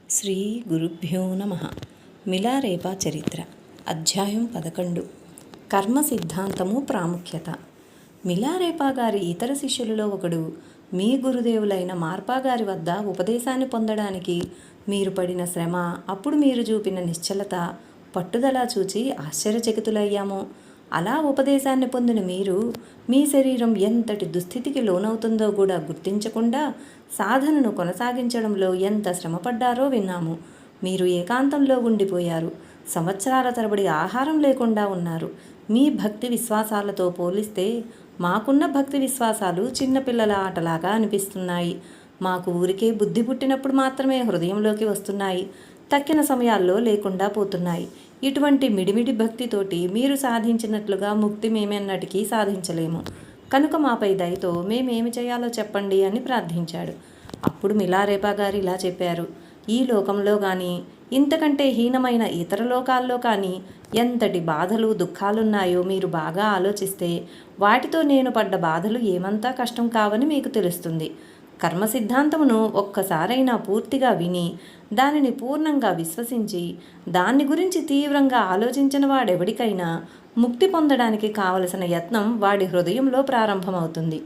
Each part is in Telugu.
శ్రీ గురుభ్యో నమ. మిలారేపా చరిత్ర అధ్యాయం 11. కర్మ సిద్ధాంతము ప్రాముఖ్యత. మిలారేపా గారి ఇతర శిష్యులలో ఒకడు మీ గురుదేవులైన మార్పా గారి వద్ద ఉపదేశాన్ని పొందడానికి మీరు పడిన శ్రమ, అప్పుడు మీరు చూపిన నిశ్చలత, పట్టుదల చూచి ఆశ్చర్యచకితులయ్యాము. అలా ఉపదేశాన్ని పొందిన మీరు మీ శరీరం ఎంతటి దుస్థితికి లోనవుతుందో కూడా గుర్తించకుండా సాధనను కొనసాగించడంలో ఎంత శ్రమపడ్డారో విన్నాము. మీరు ఏకాంతంలో ఉండిపోయారు. సంవత్సరాల తరబడి ఆహారం లేకుండా ఉన్నారు. మీ భక్తి విశ్వాసాలతో పోలిస్తే మాకున్న భక్తి విశ్వాసాలు చిన్నపిల్లల ఆటలాగా అనిపిస్తున్నాయి. మాకు ఊరికే బుద్ధి పుట్టినప్పుడు మాత్రమే హృదయంలోకి వస్తున్నాయి, తక్కిన సమయాల్లో లేకుండా పోతున్నాయి. ఇటువంటి మిడిమిడి భక్తితోటి మీరు సాధించినట్లుగా ముక్తి మేమెన్నటికీ సాధించలేము. కనుక మాపై దయతో మేమేమి చేయాలో చెప్పండి అని ప్రార్థించాడు. అప్పుడు మిలారేపా గారు ఇలా చెప్పారు. ఈ లోకంలో కానీ, ఇంతకంటే హీనమైన ఇతర లోకాల్లో కానీ ఎంతటి బాధలు దుఃఖాలున్నాయో మీరు బాగా ఆలోచిస్తే వాటితో నేను పడ్డ బాధలు ఏమంతా కష్టం కావని మీకు తెలుస్తుంది. కర్మ సిద్ధాంతమును ఒక్కసారైనా పూర్తిగా విని దానిని పూర్ణంగా విశ్వసించి దాన్ని గురించి తీవ్రంగా ఆలోచించిన వాడెవడికైనా ముక్తి పొందడానికి కావలసిన యత్నం వాడి హృదయంలో ప్రారంభమవుతుంది.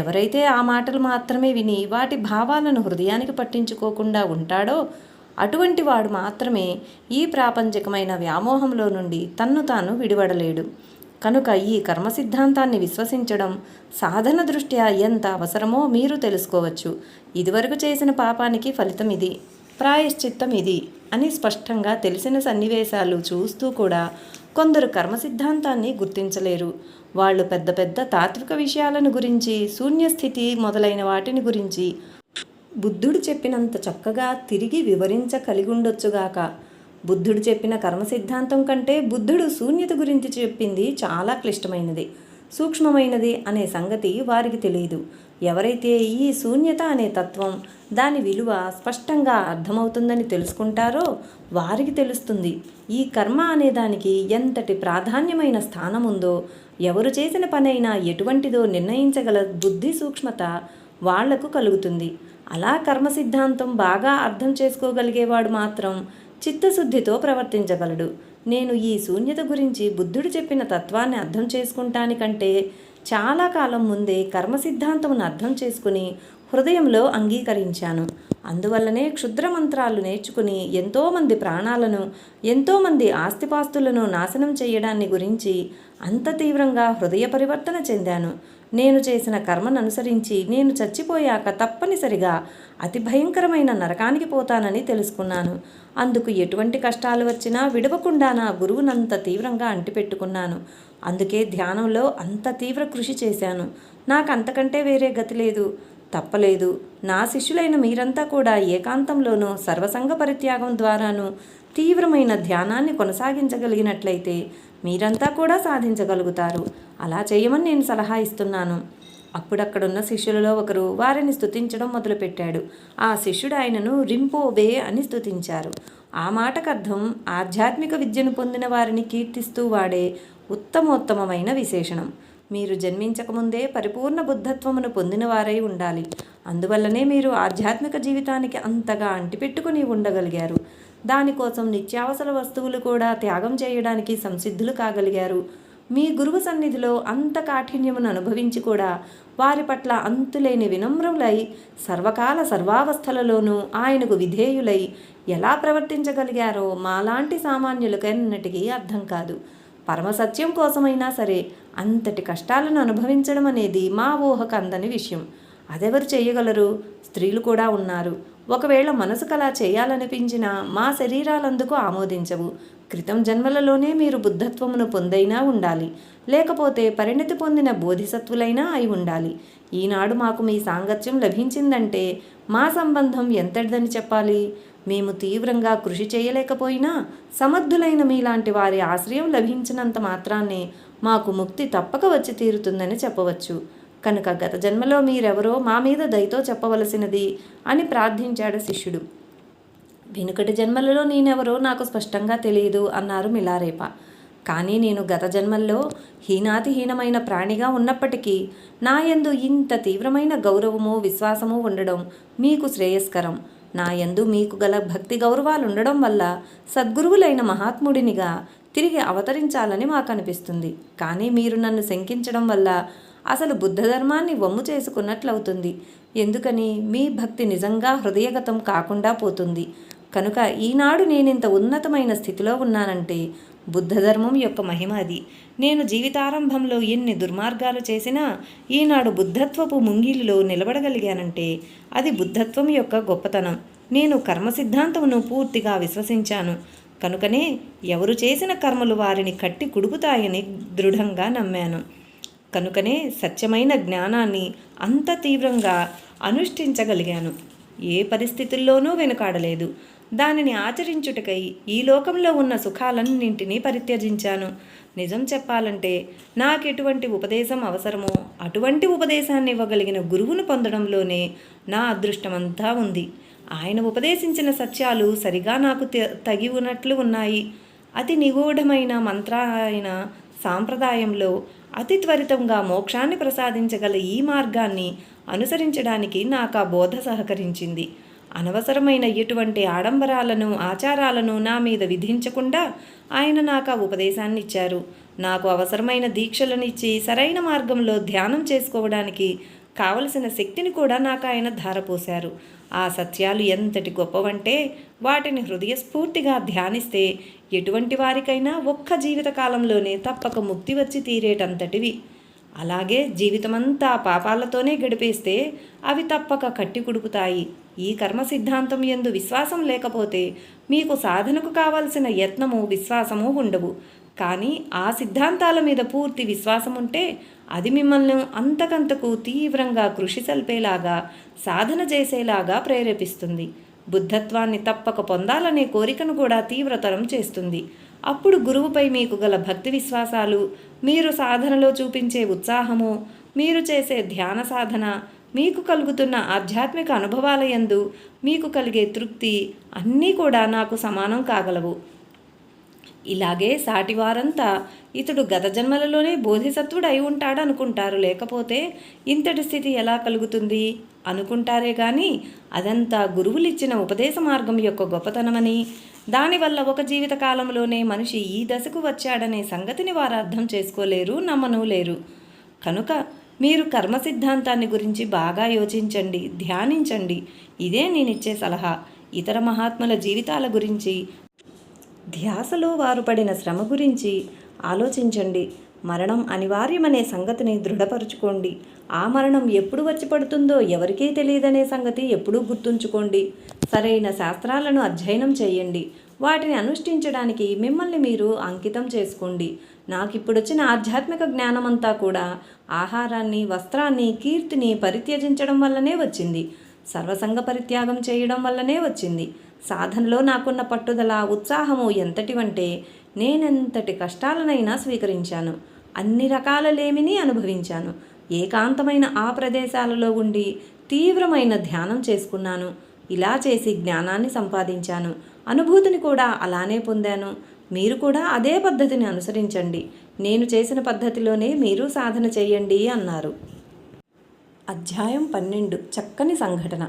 ఎవరైతే ఆ మాటలు మాత్రమే విని వాటి భావాలను హృదయానికి పట్టించుకోకుండా ఉంటాడో అటువంటి వాడు మాత్రమే ఈ ప్రాపంచికమైన వ్యామోహంలో నుండి తన్ను తాను విడివడలేడు. కనుక ఈ కర్మ సిద్ధాంతాన్ని విశ్వసించడం సాధన దృష్ట్యా ఎంత అవసరమో మీరు తెలుసుకోవచ్చు. ఇదివరకు చేసిన పాపానికి ఫలితం ఇది, ప్రాయశ్చిత్తం ఇది అని స్పష్టంగా తెలిసిన సన్నివేశాలు చూస్తూ కూడా కొందరు కర్మ సిద్ధాంతాన్ని గుర్తించలేరు. వాళ్ళు పెద్ద పెద్ద తాత్విక విషయాలను గురించి, శూన్యస్థితి మొదలైన వాటిని గురించి బుద్ధుడు చెప్పినంత చక్కగా తిరిగి వివరించగలిగుండొచ్చుగాక. బుద్ధుడు చెప్పిన కర్మ సిద్ధాంతం కంటే బుద్ధుడు శూన్యత గురించి చెప్పింది చాలా క్లిష్టమైనది, సూక్ష్మమైనది అనే సంగతి వారికి తెలియదు. ఎవరైతే ఈ శూన్యత అనే తత్వం, దాని విలువ స్పష్టంగా అర్థమవుతుందని తెలుసుకుంటారో వారికి తెలుస్తుంది ఈ కర్మ అనే దానికి ఎంతటి ప్రాధాన్యమైన స్థానం ఉందో. ఎవరు చేసిన పనైనా ఎటువంటిదో నిర్ణయించగల బుద్ధి సూక్ష్మత వాళ్లకు కలుగుతుంది. అలా కర్మ సిద్ధాంతం బాగా అర్థం చేసుకోగలిగేవాడు మాత్రం చిత్తశుద్ధితో ప్రవర్తించగలడు. నేను ఈ శూన్యత గురించి బుద్ధుడు చెప్పిన తత్వాన్ని అర్థం చేసుకుంటానికంటే చాలా కాలం ముందే కర్మ సిద్ధాంతమును అర్థం చేసుకుని హృదయంలో అంగీకరించాను. అందువల్లనే క్షుద్ర మంత్రాలు నేర్చుకుని ఎంతోమంది ప్రాణాలను, ఎంతోమంది ఆస్తిపాస్తులను నాశనం చేయడాన్ని గురించి అంత తీవ్రంగా హృదయ పరివర్తన చెందాను. నేను చేసిన కర్మను అనుసరించి నేను చచ్చిపోయాక తప్పనిసరిగా అతి భయంకరమైన నరకానికి పోతానని తెలుసుకున్నాను. అందుకు ఎటువంటి కష్టాలు వచ్చినా విడవకుండా నా గురువునంత తీవ్రంగా అంటిపెట్టుకున్నాను. అందుకే ధ్యానంలో అంత తీవ్ర కృషి చేశాను. నాకు అంతకంటే వేరే గతి లేదు, తప్పలేదు. నా శిష్యులైన మీరంతా కూడా ఏకాంతంలోనూ సర్వసంగ పరిత్యాగం ద్వారాను తీవ్రమైన ధ్యానాన్ని కొనసాగించగలిగినట్లయితే మీరంతా కూడా సాధించగలుగుతారు. అలా చేయమని నేను సలహా ఇస్తున్నాను. అప్పుడక్కడున్న శిష్యులలో ఒకరు వారిని స్తుతించడం మొదలుపెట్టాడు. ఆ శిష్యుడు ఆయనను రింపోబే అని స్తుతించారు. ఆ మాటకర్థం ఆధ్యాత్మిక విద్యను పొందిన వారిని కీర్తిస్తూ వాడే ఉత్తమోత్తమమైన విశేషణం. మీరు జన్మించకముందే పరిపూర్ణ బుద్ధత్వమును పొందిన వారై ఉండాలి. అందువల్లనే మీరు ఆధ్యాత్మిక జీవితానికి అంతగా అంటిపెట్టుకుని ఉండగలిగారు. దానికోసం నిత్యావసర వస్తువులు కూడా త్యాగం చేయడానికి సంసిద్ధులు కాగలిగారు. మీ గురువు సన్నిధిలో అంత కాఠిన్యమును అనుభవించి కూడా వారి పట్ల అంతులేని వినమ్రులై సర్వకాల సర్వావస్థలలోనూ ఆయనకు విధేయులై ఎలా ప్రవర్తించగలిగారో మాలాంటి సామాన్యులకెన్నటికీ అర్థం కాదు. పరమసత్యం కోసమైనా సరే అంతటి కష్టాలను అనుభవించడం అనేది మా ఊహకు అందని విషయం. అదెవరు చేయగలరు? స్త్రీలు కూడా ఉన్నారు. ఒకవేళ మనసుకు అలా చేయాలనిపించినా మా శరీరాలందుకు ఆమోదించవు. క్రితం జన్మలలోనే మీరు బుద్ధత్వమును పొందైనా ఉండాలి, లేకపోతే పరిణతి పొందిన బోధిసత్వులైనా అయి ఉండాలి. ఈనాడు మాకు మీ సాంగత్యం లభించిందంటే మా సంబంధం ఎంతటిదని చెప్పాలి? మేము తీవ్రంగా కృషి చేయలేకపోయినా సమర్థులైన మీలాంటి వారి ఆశ్రయం లభించినంత మాత్రాన్నే మాకు ముక్తి తప్పక వచ్చి తీరుతుందని చెప్పవచ్చు. కనుక గత జన్మలో మీరెవరో మా మీద దయతో చెప్పవలసినది అని ప్రార్థించాడు శిష్యుడు. వెనుకటి జన్మలలో నేనెవరో నాకు స్పష్టంగా తెలియదు అన్నారు మిలారేపా. కానీ నేను గత జన్మల్లో హీనాతిహీనమైన ప్రాణిగా ఉన్నప్పటికీ నా యందు ఇంత తీవ్రమైన గౌరవము, విశ్వాసము ఉండడం మీకు శ్రేయస్కరం. నా యందు మీకు గల భక్తి గౌరవాలు ఉండడం వల్ల సద్గురువులైన మహాత్ముడినిగా తిరిగి అవతరించాలని మాకు అనిపిస్తుంది. కానీ మీరు నన్ను శంకించడం వల్ల అసలు బుద్ధ ధర్మాన్ని వమ్ము చేసుకున్నట్లవుతుంది. ఎందుకని? మీ భక్తి నిజంగా హృదయగతం కాకుండా పోతుంది. కనుక ఈనాడు నేనింత ఉన్నతమైన స్థితిలో ఉన్నానంటే బుద్ధధర్మం యొక్క మహిమ అది. నేను జీవితారంభంలో ఎన్ని దుర్మార్గాలు చేసినా ఈనాడు బుద్ధత్వపు ముంగిలిలో నిలబడగలిగానంటే అది బుద్ధత్వం యొక్క గొప్పతనం. నేను కర్మ సిద్ధాంతమును పూర్తిగా విశ్వసించాను. కనుకనే ఎవరు చేసిన కర్మలు వారిని కట్టి కుడుపుతాయని దృఢంగా నమ్మాను. కనుకనే సత్యమైన జ్ఞానాన్ని అంత తీవ్రంగా అనుష్ఠించగలిగాను. ఏ పరిస్థితుల్లోనూ వెనుకాడలేదు. దానిని ఆచరించుటకై ఈ లోకంలో ఉన్న సుఖాలన్నింటినీ పరిత్యజించాను. నిజం చెప్పాలంటే నాకెటువంటి ఉపదేశం అవసరమో అటువంటి ఉపదేశాన్ని ఇవ్వగలిగిన గురువును పొందడంలోనే నా అదృష్టమంతా ఉంది. ఆయన ఉపదేశించిన సత్యాలు సరిగా నాకు తగి ఉన్నట్లు ఉన్నాయి. అతి నిగూఢమైన మంత్రాయన సాంప్రదాయంలో అతి త్వరితంగా మోక్షాన్ని ప్రసాదించగల ఈ మార్గాన్ని అనుసరించడానికి నాకు ఆ బోధ సహకరించింది. అనవసరమైన ఎటువంటి ఆడంబరాలను ఆచారాలను నా మీద విధించకుండా ఆయన నాకు ఆ ఉపదేశాన్ని ఇచ్చారు. నాకు అవసరమైన దీక్షలనిచ్చి సరైన మార్గంలో ధ్యానం చేసుకోవడానికి కావలసిన శక్తిని కూడా నాకు ఆయన ధారపోశారు. ఆ సత్యాలు ఎంతటి గొప్పవంటే వాటిని హృదయస్ఫూర్తిగా ధ్యానిస్తే ఎటువంటి వారికైనా ఒక్క జీవిత కాలంలోనే తప్పక ముక్తి వచ్చి తీరేటంతటివి. అలాగే జీవితమంతా పాపాలతోనే గడిపేస్తే అవి తప్పక కట్టి కుడుపుతాయి. ఈ కర్మ సిద్ధాంతం యందు విశ్వాసం లేకపోతే మీకు సాధనకు కావలసిన యత్నము విశ్వాసము ఉండవు. కానీ ఆ సిద్ధాంతాల మీద పూర్తి విశ్వాసం ఉంటే అది మిమ్మల్ని అంతకంతకు తీవ్రంగా కృషి సల్పేలాగా సాధన చేసేలాగా ప్రేరేపిస్తుంది. బుద్ధత్వాన్ని తప్పక పొందాలనే కోరికను కూడా తీవ్రతరం చేస్తుంది. అప్పుడు గురువుపై మీకు గల భక్తి విశ్వాసాలు, మీరు సాధనలో చూపించే ఉత్సాహము, మీరు చేసే ధ్యాన సాధన, మీకు కలుగుతున్న ఆధ్యాత్మిక అనుభవాల యందు మీకు కలిగే తృప్తి అన్నీ కూడా నాకు సమానం కాగలవు. ఇలాగే సాటివారంతా ఇతడు గత జన్మలలోనే బోధిసత్వుడు అయి ఉంటాడు అనుకుంటారు. లేకపోతే ఇంతటి స్థితి ఎలా కలుగుతుంది అనుకుంటారే కానీ అదంతా గురువులిచ్చిన ఉపదేశ మార్గం యొక్క గొప్పతనమని, దానివల్ల ఒక జీవిత కాలంలోనే మనిషి ఈ దశకు వచ్చాడనే సంగతిని వారు అర్థం చేసుకోలేరు, నమ్మను లేరు. కనుక మీరు కర్మ సిద్ధాంతాన్ని గురించి బాగా యోచించండి, ధ్యానించండి. ఇదే నేనిచ్చే సలహా. ఇతర మహాత్ముల జీవితాల గురించి, ధ్యాసలో వారు పడిన శ్రమ గురించి ఆలోచించండి. మరణం అనివార్యమనే సంగతిని దృఢపరుచుకోండి. ఆ మరణం ఎప్పుడు వచ్చి పడుతుందో ఎవరికీ తెలియదనే సంగతి ఎప్పుడూ గుర్తుంచుకోండి. సరైన శాస్త్రాలను అధ్యయనం చేయండి. వాటిని అనుష్ఠించడానికి మిమ్మల్ని మీరు అంకితం చేసుకోండి. నాకిప్పుడొచ్చిన ఆధ్యాత్మిక జ్ఞానమంతా కూడా ఆహారాన్ని, వస్త్రాన్ని, కీర్తిని పరిత్యజించడం వల్లనే వచ్చింది. సర్వసంగ పరిత్యాగం చేయడం వల్లనే వచ్చింది. సాధనలో నాకున్న పట్టుదల, ఉత్సాహము ఎంతటివంటే నేనెంతటి కష్టాలనైనా స్వీకరించాను. అన్ని రకాల లేమిని అనుభవించాను. ఏకాంతమైన ఆ ప్రదేశాలలో ఉండి తీవ్రమైన ధ్యానం చేసుకున్నాను. ఇలా చేసి జ్ఞానాన్ని సంపాదించాను. అనుభూతిని కూడా అలానే పొందాను. మీరు కూడా అదే పద్ధతిని అనుసరించండి. నేను చేసిన పద్ధతిలోనే మీరు సాధన చేయండి అన్నారు. అధ్యాయం 12. చక్కని సంఘటన.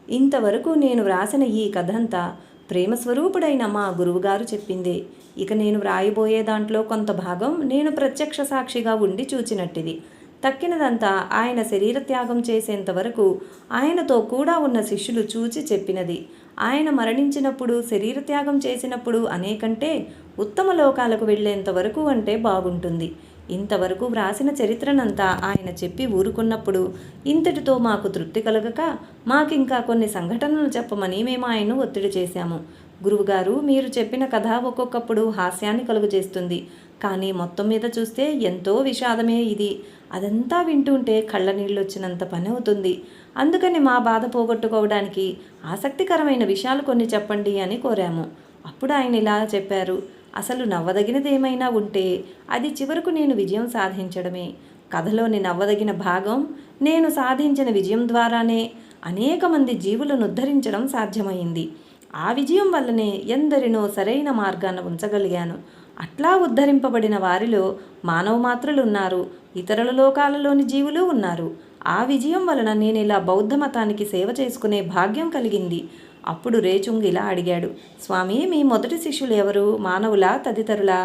ఇంతవరకు నేను వ్రాసిన ఈ కథంతా ప్రేమస్వరూపుడైన మా గురువుగారు చెప్పిందే. ఇక నేను వ్రాయబోయే దాంట్లో కొంత భాగం నేను ప్రత్యక్ష సాక్షిగా ఉండి చూచినట్టిది. తక్కినదంతా ఆయన శరీరత్యాగం చేసేంతవరకు ఆయనతో కూడా ఉన్న శిష్యులు చూచి చెప్పినది. ఆయన మరణించినప్పుడు, శరీరత్యాగం చేసినప్పుడు అనేకంటే ఉత్తమ లోకాలకు వెళ్ళేంతవరకు అంటే బాగుంటుంది. ఇంతవరకు వ్రాసిన చరిత్రనంతా ఆయన చెప్పి ఊరుకున్నప్పుడు ఇంతటితో మాకు తృప్తి కలగక మాకింకా కొన్ని సంఘటనలు చెప్పమని మేము ఆయన్ను ఒత్తిడి చేశాము. గురువుగారు, మీరు చెప్పిన కథ ఒక్కొక్కప్పుడు హాస్యాన్ని కలుగజేస్తుంది. కానీ మొత్తం మీద చూస్తే ఎంతో విషాదమే ఇది. అదంతా వింటుంటే కళ్ళ నీళ్ళు వచ్చినంత పని అవుతుంది. అందుకని మా బాధ పోగొట్టుకోవడానికి ఆసక్తికరమైన విషయాలు కొన్ని చెప్పండి అని కోరాము. అప్పుడు ఆయన ఇలా చెప్పారు. అసలు నవ్వదగినది ఏమైనా ఉంటే అది చివరకు నేను విజయం సాధించడమే. కథలోని నవ్వదగిన భాగం నేను సాధించిన విజయం ద్వారానే అనేక మంది జీవులను ఉద్ధరించడం సాధ్యమైంది. ఆ విజయం వల్లనే ఎందరినో సరైన మార్గాన్ని ఉంచగలిగాను. అట్లా ఉద్ధరింపబడిన వారిలో మానవ మాత్రులు ఉన్నారు, ఇతరుల లోకాలలోని జీవులు ఉన్నారు. ఆ విజయం వలన నేను ఇలా బౌద్ధ మతానికి సేవ చేసుకునే భాగ్యం కలిగింది. అప్పుడు రేచుంగ్ ఇలా అడిగాడు, స్వామి, మీ మొదటి శిష్యులు ఎవరు? మానవులా, తదితరులా?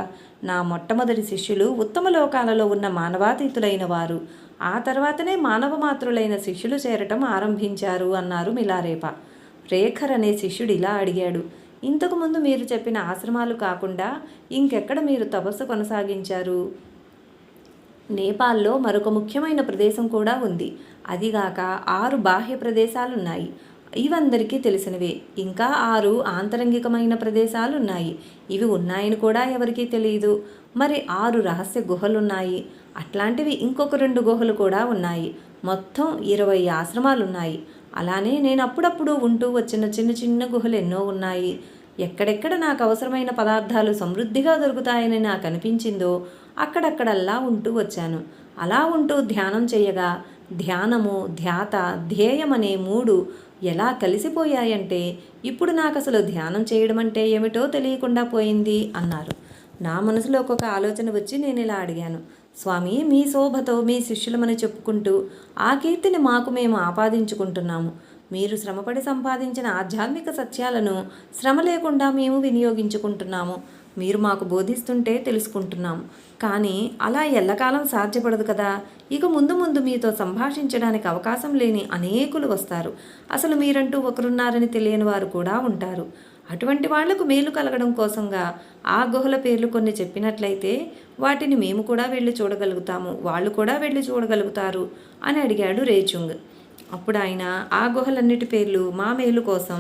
నా మొట్టమొదటి శిష్యులు ఉత్తమ లోకాలలో ఉన్న మానవాతీతులైన వారు. ఆ తర్వాతనే మానవ మాతృలైన శిష్యులు చేరటం ఆరంభించారు అన్నారు మిలారేపా. రేఖర్ అనే శిష్యుడు ఇలా అడిగాడు, ఇంతకుముందు మీరు చెప్పిన ఆశ్రమాలు కాకుండా ఇంకెక్కడ మీరు తపస్సు కొనసాగించారు? నేపాల్లో మరొక ముఖ్యమైన ప్రదేశం కూడా ఉంది. అదిగాక 6 బాహ్య ప్రదేశాలున్నాయి. ఇవందరికీ తెలిసినవే. ఇంకా 6 ఆంతరంగికమైన ప్రదేశాలున్నాయి. ఇవి ఉన్నాయని కూడా ఎవరికీ తెలియదు. మరి 6 రహస్య గుహలున్నాయి. అట్లాంటివి ఇంకొక 2 గుహలు కూడా ఉన్నాయి. మొత్తం 20 ఆశ్రమాలున్నాయి. అలానే నేను అప్పుడప్పుడు ఉంటూ వచ్చిన చిన్న చిన్న గుహలు ఎన్నో ఉన్నాయి. ఎక్కడెక్కడ నాకు అవసరమైన పదార్థాలు సమృద్ధిగా దొరుకుతాయని నాకు అనిపించిందో అక్కడక్కడల్లా ఉంటూ వచ్చాను. అలా ఉంటూ ధ్యానం చేయగా ధ్యానము, ధ్యాత, ధ్యేయం అనే 3 ఎలా కలిసిపోయాయంటే ఇప్పుడు నాకు అసలు ధ్యానం చేయడం అంటే ఏమిటో తెలియకుండా పోయింది అన్నారు. నా మనసులో ఒక్కొక్క ఆలోచన వచ్చి నేను ఇలా అడిగాను, స్వామి, మీ శోభతో మీ శిష్యులమని చెప్పుకుంటూ ఆ కీర్తిని మాకు మేము ఆపాదించుకుంటున్నాము. మీరు శ్రమపడి సంపాదించిన ఆధ్యాత్మిక సత్యాలను శ్రమ లేకుండా మేము వినియోగించుకుంటున్నాము. మీరు మాకు బోధిస్తుంటే తెలుసుకుంటున్నాము. కానీ అలా ఎల్లకాలం సాధ్యపడదు కదా. ఇక ముందు ముందు మీతో సంభాషించడానికి అవకాశం లేని అనేకులు వస్తారు. అసలు మీరంటూ ఒకరున్నారని తెలియని వారు కూడా ఉంటారు. అటువంటి వాళ్లకు మేలు కలగడం కోసంగా ఆ గుహల పేర్లు కొన్ని చెప్పినట్లయితే వాటిని మేము కూడా వెళ్ళి చూడగలుగుతాము, వాళ్ళు కూడా వెళ్ళి చూడగలుగుతారు అని అడిగాడు రేచుంగ్. అప్పుడు ఆయన ఆ గుహలన్నిటి పేర్లు మా మేలు కోసం,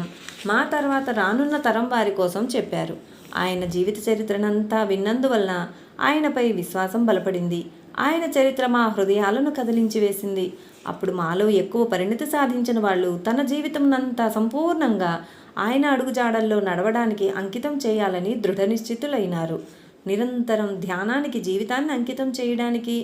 మా తర్వాత రానున్న తరం వారి కోసం చెప్పారు. ఆయన జీవిత చరిత్రనంతా విన్నందువలన ఆయనపై విశ్వాసం బలపడింది. ఆయన చరిత్ర మా హృదయాలను కదిలించి వేసింది. అప్పుడు మాలో ఎక్కువ పరిణితి సాధించిన వాళ్ళు తన జీవితంనంతా సంపూర్ణంగా ఆయన అడుగుజాడల్లో నడవడానికి అంకితం చేయాలని దృఢ నిశ్చితులైనారు. నిరంతరం ధ్యానానికి జీవితాన్ని అంకితం చేయడానికి,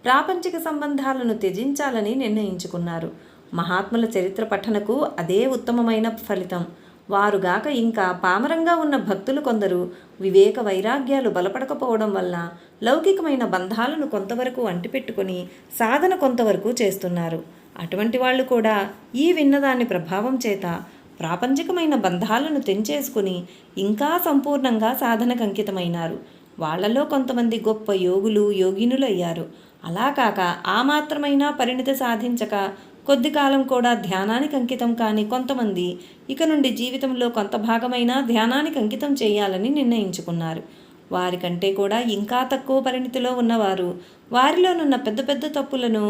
ప్రాపంచిక సంబంధాలను త్యజించాలని నిర్ణయించుకున్నారు. మహాత్ముల చరిత్ర పఠనకు అదే ఉత్తమమైన ఫలితం. వారుగాక ఇంకా పామరంగా ఉన్న భక్తులు కొందరు వివేక వైరాగ్యాలు బలపడకపోవడం వల్ల లౌకికమైన బంధాలను కొంతవరకు అంటిపెట్టుకొని సాధన కొంతవరకు చేస్తున్నారు. అటువంటి వాళ్ళు కూడా ఈ విన్నదాని ప్రభావం చేత ప్రాపంచికమైన బంధాలను తెంచేసుకుని ఇంకా సంపూర్ణంగా సాధనకు అంకితమైనారు. వాళ్లలో కొంతమంది గొప్ప యోగులు, యోగినులు అయ్యారు. అలా కాక ఆ మాత్రమైనా పరిణితి సాధించక కొద్ది కాలం కూడా ధ్యానానికి అంకితం కాని కొంతమంది ఇక నుండి జీవితంలో కొంత భాగమైనా ధ్యానానికి అంకితం చేయాలని నిర్ణయించుకున్నారు. వారికంటే కూడా ఇంకా తక్కువ పరిణితిలో ఉన్నవారు వారిలోనున్న పెద్ద పెద్ద తప్పులను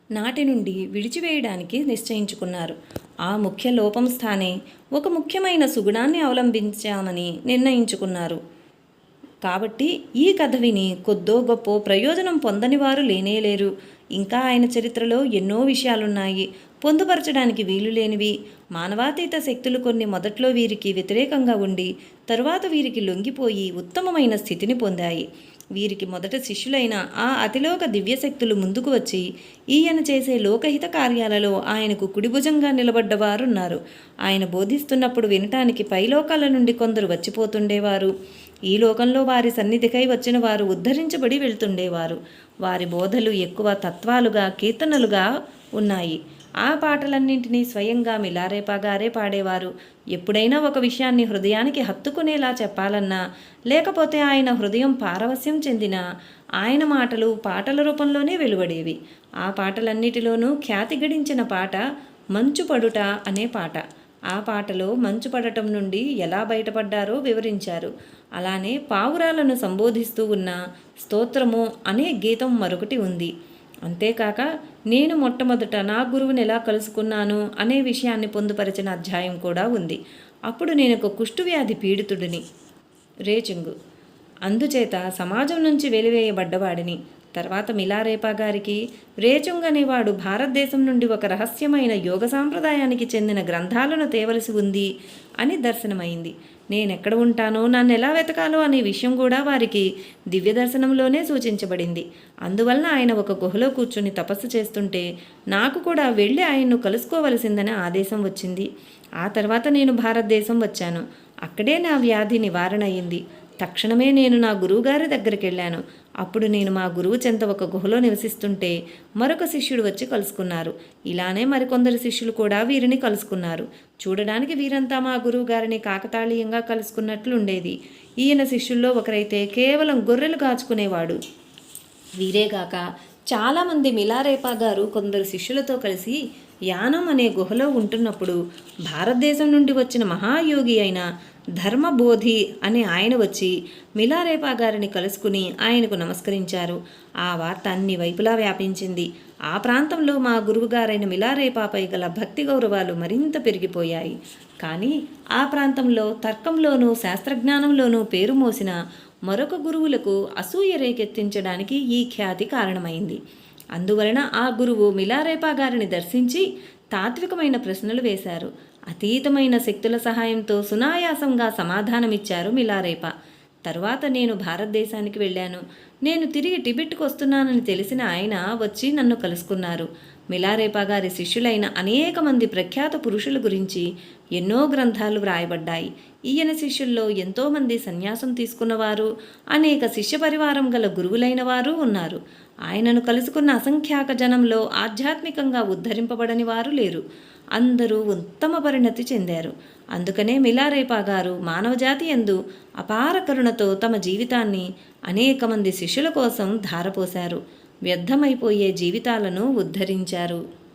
నాటి నుండి విడిచివేయడానికి నిశ్చయించుకున్నారు. ఆ ముఖ్య లోపం స్థానే ఒక ముఖ్యమైన సుగుణాన్ని అవలంబించామని నిర్ణయించుకున్నారు. కాబట్టి ఈ కథ విని కొద్దో గొప్ప ప్రయోజనం పొందని వారు లేనేలేరు. ఇంకా ఆయన చరిత్రలో ఎన్నో విషయాలున్నాయి, పొందుపరచడానికి వీలు లేనివి. మానవాతీత శక్తులు కొన్ని మొదట్లో వీరికి వ్యతిరేకంగా ఉండి తరువాత వీరికి లొంగిపోయి ఉత్తమమైన స్థితిని పొందాయి. వీరికి మొదట శిష్యులైన ఆ అతిలోక దివ్యశక్తులు ముందుకు వచ్చి ఈయన చేసే లోకహిత కార్యాలలో ఆయనకు కుడిభుజంగా నిలబడ్డవారున్నారు. ఆయన బోధిస్తున్నప్పుడు వినటానికి పైలోకాల నుండి కొందరు వచ్చిపోతుండేవారు. ఈ లోకంలో వారి సన్నిధికై వచ్చిన వారు ఉద్ధరించబడి వెళ్తుండేవారు. వారి బోధలు ఎక్కువ తత్వాలుగా, కీర్తనలుగా ఉన్నాయి. ఆ పాటలన్నింటినీ స్వయంగా మిలారేపా గారే పాడేవారు. ఎప్పుడైనా ఒక విషయాన్ని హృదయానికి హత్తుకునేలా చెప్పాలన్నా, లేకపోతే ఆయన హృదయం పారవస్యం చెందిన ఆయన మాటలు పాటల రూపంలోనే వెలువడేవి. ఆ పాటలన్నిటిలోనూ ఖ్యాతి గడించిన పాట మంచు పడుట అనే పాట. ఆ పాటలో మంచు పడటం నుండి ఎలా బయటపడ్డారో వివరించారు. అలానే పావురాలను సంబోధిస్తూ ఉన్న స్తోత్రము అనే గీతం మరొకటి ఉంది. అంతేకాక నేను మొట్టమొదట నా గురువుని ఎలా కలుసుకున్నాను అనే విషయాన్ని పొందుపరిచిన అధ్యాయం కూడా ఉంది. అప్పుడు నేను ఒక కుష్ఠవ్యాధి పీడితుడిని, రేచుంగు. అందుచేత సమాజం నుంచి వెలివేయబడ్డవాడిని. తర్వాత మిలారేపా గారికి రేచుంగ్ అనేవాడు భారతదేశం నుండి ఒక రహస్యమైన యోగ సాంప్రదాయానికి చెందిన గ్రంథాలను తేవలసి ఉంది అని దర్శనమైంది. నేనెక్కడ ఉంటానో, నన్ను ఎలా వెతకాలో అనే విషయం కూడా వారికి దివ్య దర్శనంలోనే సూచించబడింది. అందువలన ఆయన ఒక గుహలో కూర్చుని తపస్సు చేస్తుంటే నాకు కూడా వెళ్ళి ఆయన్ను కలుసుకోవలసిందని ఆదేశం వచ్చింది. ఆ తర్వాత నేను భారతదేశం వచ్చాను. అక్కడే నా వ్యాధి నివారణ అయింది. తక్షణమే నేను నా గురువుగారి దగ్గరికి వెళ్ళాను. అప్పుడు నేను మా గురువు చెంత ఒక గుహలో నివసిస్తుంటే మరొక శిష్యుడు వచ్చి కలుసుకున్నారు. ఇలానే మరికొందరు శిష్యులు కూడా వీరిని కలుసుకున్నారు. చూడడానికి వీరంతా మా గురువు గారిని కాకతాళీయంగా కలుసుకున్నట్లుండేది. ఈయన శిష్యుల్లో ఒకరైతే కేవలం గొర్రెలు కాచుకునేవాడు. వీరేగాక చాలామంది మిలారేపా గారు కొందరు శిష్యులతో కలిసి యానం అనే గుహలో ఉంటున్నప్పుడు భారతదేశం నుండి వచ్చిన మహాయోగి అయిన ధర్మబోధి అనే ఆయన వచ్చి మిలారేపా గారిని కలుసుకుని ఆయనకు నమస్కరించారు. ఆ వార్త అన్ని వైపులా వ్యాపించింది. ఆ ప్రాంతంలో మా గురువుగారైన మిలారేపాపై గల భక్తి గౌరవాలు మరింత పెరిగిపోయాయి. కానీ ఆ ప్రాంతంలో తర్కంలోనూ శాస్త్రజ్ఞానంలోనూ పేరు మోసిన మరొక గురువులకు అసూయ రేకెత్తించడానికి ఈ ఖ్యాతి కారణమైంది. అందువలన ఆ గురువు మిలారేపా గారిని దర్శించి తాత్వికమైన ప్రశ్నలు వేశారు. అతీతమైన శక్తుల సహాయంతో సునాయాసంగా సమాధానమిచ్చారు మిలారేపా. తరువాత నేను భారతదేశానికి వెళ్ళాను. నేను తిరిగి టిబెట్కు వస్తున్నానని తెలిసిన ఆయన వచ్చి నన్ను కలుసుకున్నారు. మిలారేపా గారి శిష్యులైన అనేక మంది ప్రఖ్యాత పురుషుల గురించి ఎన్నో గ్రంథాలు వ్రాయబడ్డాయి. ఈయన శిష్యుల్లో ఎంతోమంది సన్యాసం తీసుకున్నవారు, అనేక శిష్య పరివారం గల గురువులైన వారు ఉన్నారు. ఆయనను కలుసుకున్న అసంఖ్యాక జనంలో ఆధ్యాత్మికంగా ఉద్ధరింపబడని వారు లేరు. అందరూ ఉత్తమ పరిణతి చెందారు. అందుకనే మిలారేపా గారు మానవజాతి యందు అపార కరుణతో తమ జీవితాన్ని అనేక మంది శిష్యుల కోసం ధారపోశారు. వ్యర్థమైపోయే జీవితాలను ఉద్ధరించారు.